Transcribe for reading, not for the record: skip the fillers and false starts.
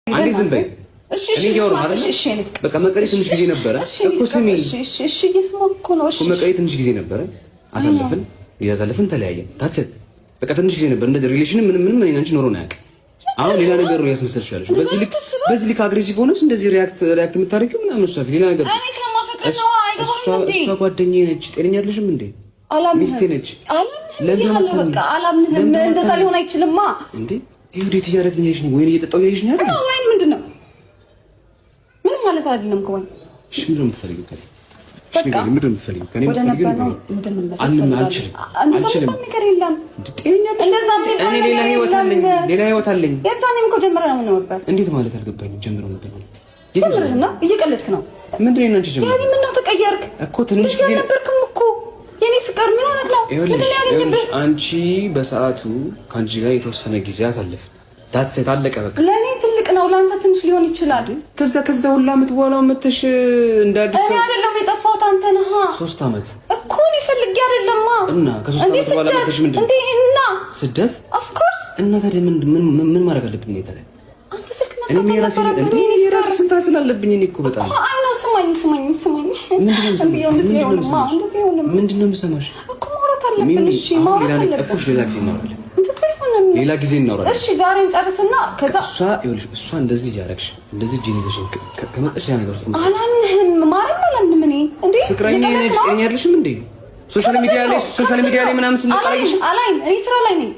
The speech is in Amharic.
አንዴ ዝም በይ። እሺ በቃ መቀሌ ትንሽ ጊዜ ነበረ እኮ ስሚ። እሺ እየሰማኩ ነው። እሺ መቀሌ ትንሽ ጊዜ ነበረ አሳለፍን፣ እያሳለፍን ተለያየን። ታትሰጥ በቃ ትንሽ ጊዜ ነበር እንደዚህ ሪሌሽን ምንም እኔና አንቺ ኖሮን አያውቅም። አሁን ሌላ ነገር ነው ያስመሰልሽ ያለሽ። በዚህ ልክ አግሬሲቭ ሆነሽ እንደዚህ ሪያክት የምታደርጊው ምናምን እሷ ሌላ ነገር እኔ ስለማፈቅር ነው። አይገባም እንዴ? እሷ ጓደኛዬ ነች። ጤነኛ አይደለሽም እንዴ? ሚስቴ ነች። በቃ አላምንህም። እንደዛ ሊሆን አይችልምማ እንዴ። ይሄ ወዴት እያደረግን ያይሽ ነው? ወይኔ እየጠጣሁ ያይሽ ነው አይደል? ወይኔ ምንድነው? ምን ማለት አይደለም ከወይ። እሺ ምንድን ነው የምትፈልጊው ከኔ? በቃ ምንድን ነው የምትፈልጊው ከኔ? አልችልም። ነገር የለም። ጤነኛ እኔ ሌላ ህይወት አለኝ። የዛኔም እኮ ጀምረን ነው ነበር። እንዴት ማለት አልገባኝም። ጀምረን ነበር ጀምረህና እየቀለድክ ነው። ምንድን ነው አንቺ ጀምረን? ያኔ ምን ነው ተቀየርክ እኮ ትንሽ ጊዜ ነበርክም እኮ የኔ ፍቅር ምን ሆነህ ነው? ምንድን ነው ያገኘብህ? አንቺ በሰዓቱ ከአንቺ ጋር የተወሰነ ጊዜ አሳለፍን። ዳትሴት አለቀ በቃ። ለኔ ትልቅ ነው፣ ለአንተ ትንሽ ሊሆን ይችላል። ከዛ ሁላ ዓመት በኋላ መተሽ እንዳዲስ እኔ አይደለም የጠፋሁት አንተ ነህ። 3 ዓመት እኮ እኔ ፈልጌ አይደለማ። እና ከ3 ዓመት በኋላ መተሽ ምንድን እንዴ? እና ስደት ኦፍ ኮርስ። እና ታዲያ ምን ማድረግ አለብኝ ነው ታዲያ? አንተ ስልክ መስራት እንዴ? የራሴ ስንት ስላለብኝ እኔ እኮ በጣም አይ ነው። ስማኝ ምንድን ነው የምሰማሽ እኮ ማውራት አለብን። እሺ ማውራት አለብን። ሌላ ጊዜ እናወራለን። እሺ ዛሬ እንጨርስና ከዛ እሷ እንደዚህ እያደረግሽ እንደዚህ ጂን ይዘሽ ከመጣሽ ያ ነገር ውስጥ አላምንህም። ማርያም አላምንም። እኔ እንዴ ፍቅረኛ ነሽ አይደለሽም እንዴ? ሶሻል ሚዲያ ላይ ምናምን ስንቀርብሽ አላይም። እኔ ስራ ላይ ነኝ።